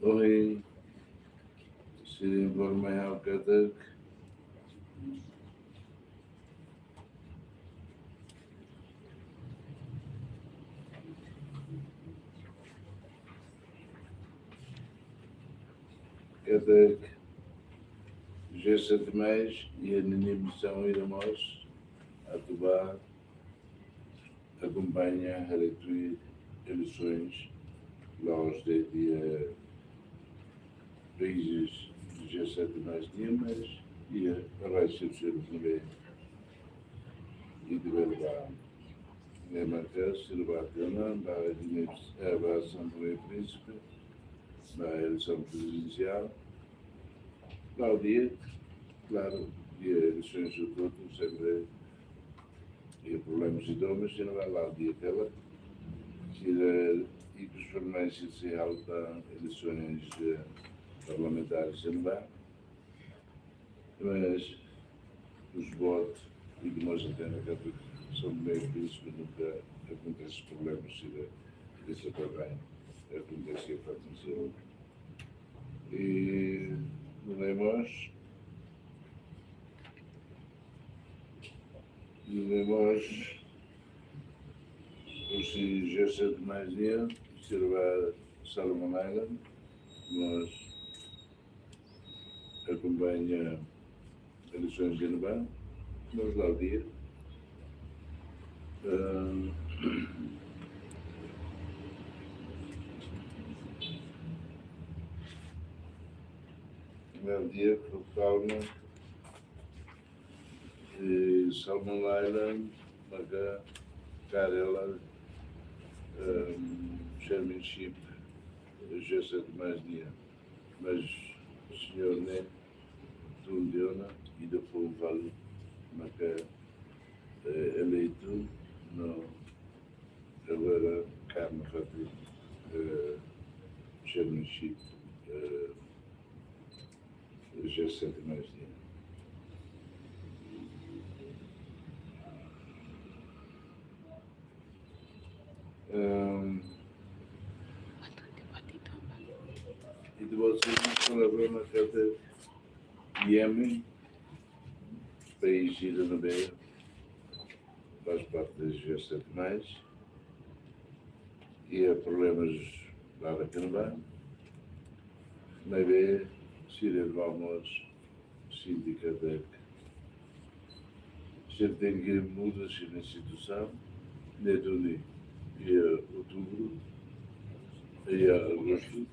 Oi, Sirim Gormaya Katak, Katak, G7 mais e a Ninimição Iramos, Atubá, acompanha a eleições lá aos dia países do G7 mais dias e a Raixa de Jerusalém e de Belvá. Marca, Silvatana, a Assembleia Príncipe, na eleição presidencial. Lá o dia, claro, dia eleições de outubro, sempre e problemas e domas, e não vai lá o dia aquela, e que os formais se alta eleições parlamentares não vai, mas os votos e que nós entendemos que são meio por isso que nunca acontece problemas se desse bem acontece a fazer. E lemos os G7 mais dia, será Salomon Island, mas acompanha eleições de Nevada, nós lá o dia. Meu dia foi calma e Salmon Island, Maga, Carela, Chairmanship, G7 mais dia, mas o senhor nem Tundiona e depois vale Maga eleito no agora Carme Rápido Chairmanship G7 mais dia. E de vocês falaram na carta Iêmen, país Ida na Beira, faz parte das G7 mais, e há problemas lá da Canadá, na Beira, Síria de Valmores, Sindicato já tem que mudar-se na instituição, desde ali e outubro, e agosto,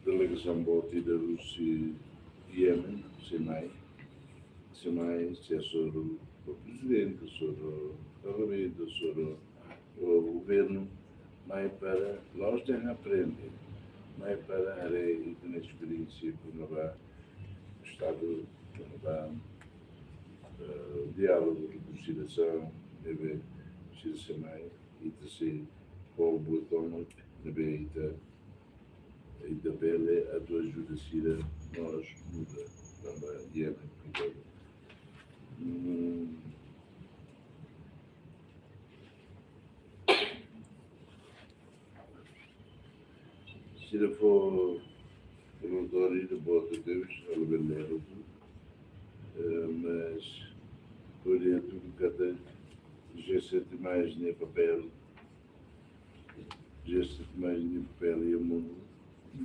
delegação Boti da Rússia e Iêmen, SEMAI, se é sobre o presidente, sobre o parlamento, sobre o governo, mas para nós devemos aprender, mas para a experiência que não vai o Estado, que não vai diálogo, reconciliação, deve ser SEMAI, e de ser com o botão, deve e da pele a tua judiciária nós muda também e é muito se ele for voluntário de bota Deus ao vender mas por tudo cada G7 mais nem papel G7 mais nem papel e o mundo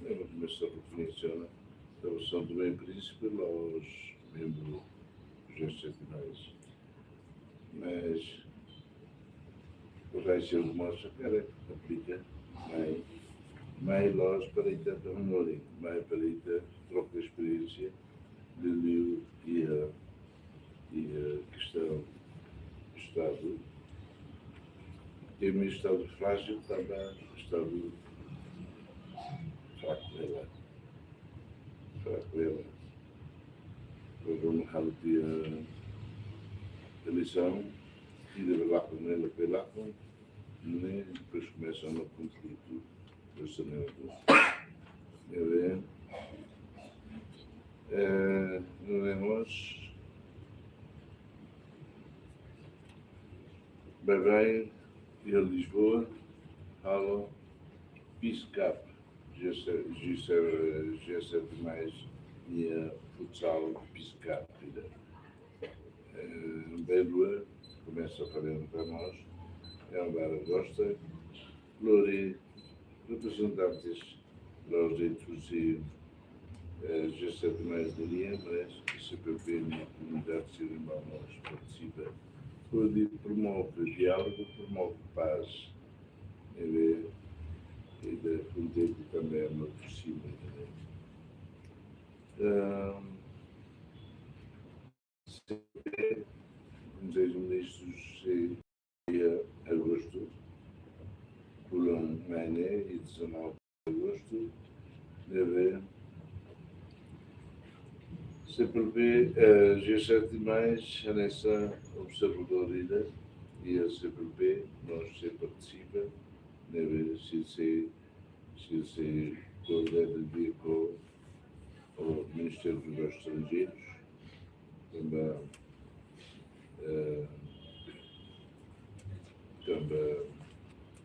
é uma começou a funciona a relação do bem príncipe aos membros do G7 mas o resto de mostra que era aplica mais nós para ir tanto honor mais para ir troca experiência de livro e a questão do Estado tem um estado frágil também estado fraco dela vamos repetir a eleição e deve lá com ela pela com nem depois começam no conflito orçamento não vemos bem e a Lisboa Halo PISCAP, G7+, e a futsal PISCAP. Beirua, começa a fazer para nós, é um bar gosta, Lori, representantes dos direitos e G7+, de Liembres, CPP, na comunidade cirimão, participa, promove diálogo, promove paz, e da fronteira também é uma possível. Como diz o ministro de agosto, Colão Mané, e 19 de agosto, deve CPP, G7+, anexa observador e a CPP, nós se participa, deve se coordenar de com o Ministério dos Estrangeiros, também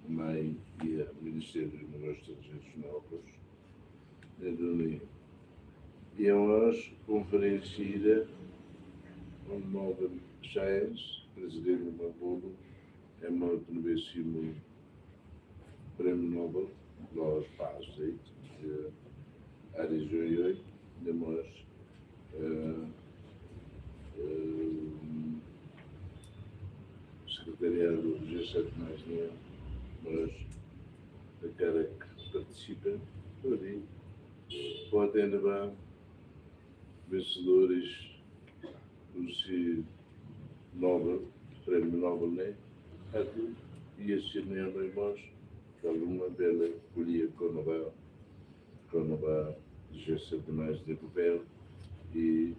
o MEI e o Ministério dos Estrangeiros Novos, e a nós conferencia o Nobel Chávez, presidente do Mabulo, é o 90º Prêmio Nobel da Paz, de Arizoioi, de nós, secretariado do G7+, mas a cara que participa, podem levar vencedores do Nobel, Prêmio Nobel, né? E esse ano nós, alguma bela colhia com a G7+, de papel, e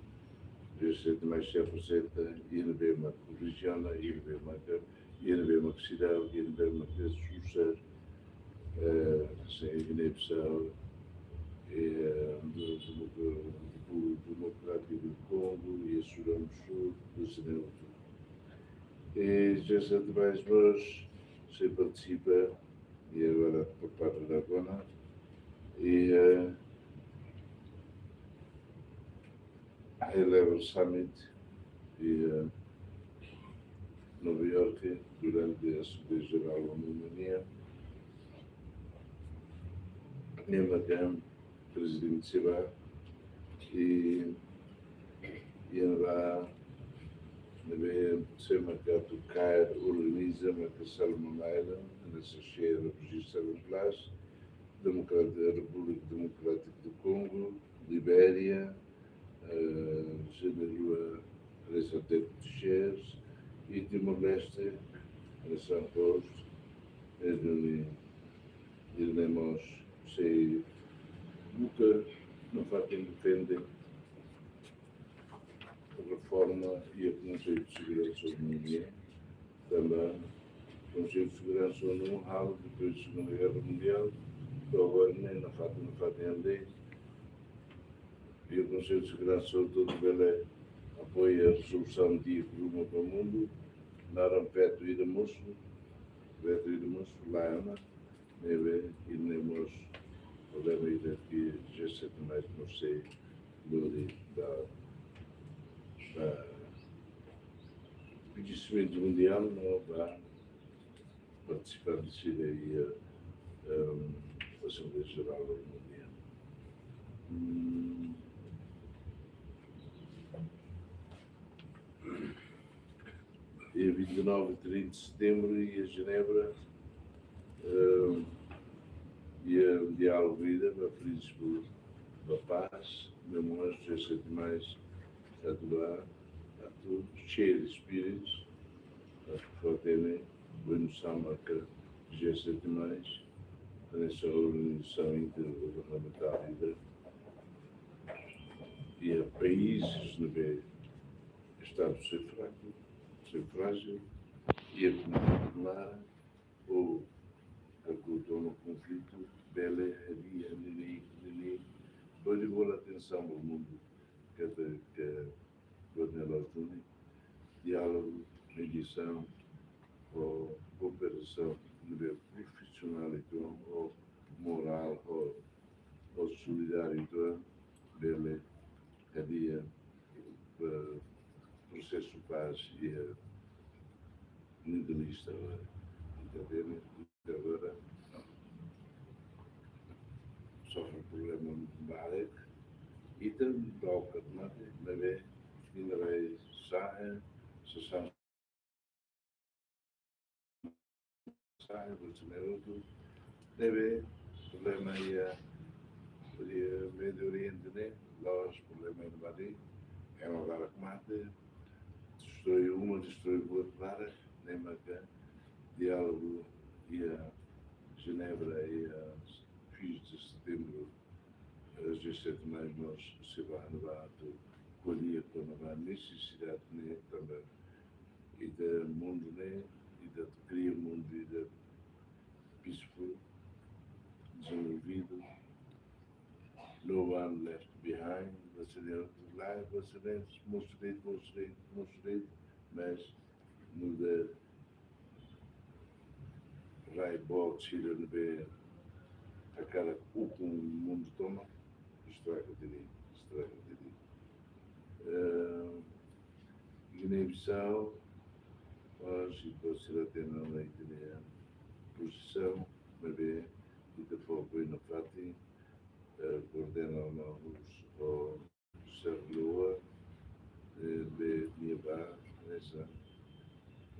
G7+, se apresenta, e ele vê uma religião, e ele vê uma cidade, e ele vê uma pessoa, sem Guiné-Bissau, do Democrático do Congo e a Sudão do Sul, do Senegal. E G7+, nós se participa, e agora por parte da Gona, e High Level Summit, e Nova York, durante a Assembleia Geral da União, Nemacan, presidente Seba, e lá deve ser marcado CAIR, organiza a marcação de Madeira, nessa cheia do registro de Plas, República Democrática do Congo, Libéria, Generua, Rezateco de Xers, e Timor-Leste, São Paulo, iremos se nunca não fazem defender a reforma e o Conselho de Segurança da União, também o Conselho de Segurança não há depois da Segunda Guerra Mundial, agora nem não fazem andei, e o Conselho de Segurança todo Belé apoia a resolução de Ruma para o Mundo, naram Veto e Moço, lá, e iremos podemos ir aqui, G7+, não sei, da conhecimento mundial, não vai participar de ser aí a Assembleia Geral da União. E 29 e 30 de setembro, e a Genebra, e a diálogo vida, para Príncipe da Paz, mesmo nós, G7+, a tudo cheio de espíritos, para terem noção marca G7+, nessa organização intergovernamental e a países no meio estado de ser frágil, e a comunidade ou a cultura no conflito, bela, havia, nini, pode boa atenção ao mundo, que quando ela tem diálogo, mediação ou cooperação no nível profissional ou moral ou solidário dele havia processo paz e legalista dele agora sofre um problema muito mal e tem toca na vez ainda vai sair brasileiro deve problema e Médio Oriente né nós problema no Bali é uma vara que mata destrói outra nem marca diálogo e a Genebra e a 5 de setembro às 17 de maio nós se vai renovar colher para a necessidade né também e do mundo né e da cria mundo e da peaceful desenvolvido no one left behind brasileiro lá brasileiros mostrei mas no da vai bom tira no bem a cara o mundo toma estraga dele Guiné-Bissau hoje você tem na ideia posição mas bem e depois foi no Fati coordenam o Serloa de Niabá essa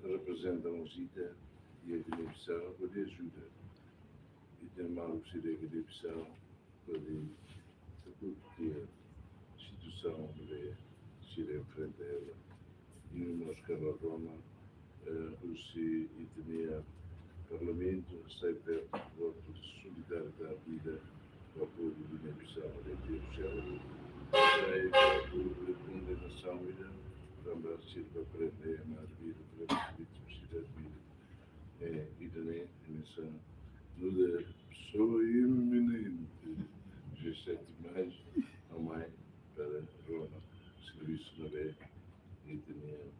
representam o Zita e a Guiné-Bissau pode ajudar e tem mal que seria a Guiné-Bissau pode tudo que a situação de se ir frente a ela e nós cada Roma Rússia e tinha Parlamento sempre voto de solidariedade vida ao povo de Guiné-Bissau de Bruxelas e condenação vida também sirva para aprender mais vida para a diversidade de vida e também nessa nuda pessoa iminente 17 mais a mãe para Roma serviço na lei e tinha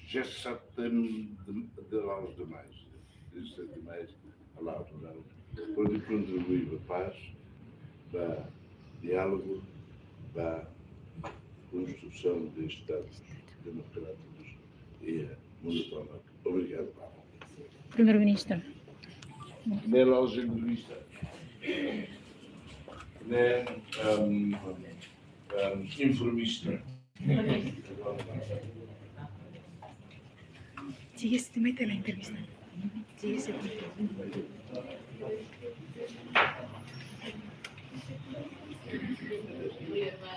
já sabem de lá os demais. Isso é demais a lá os demais. Pode contribuir para a paz, para diálogo, para a construção de Estados democráticos e monotônicos. Obrigado, Paulo. Primeiro-Ministro. Nem loja de vista, nem informista. Sigue, se te mete la entrevista. Sigue, se te mete.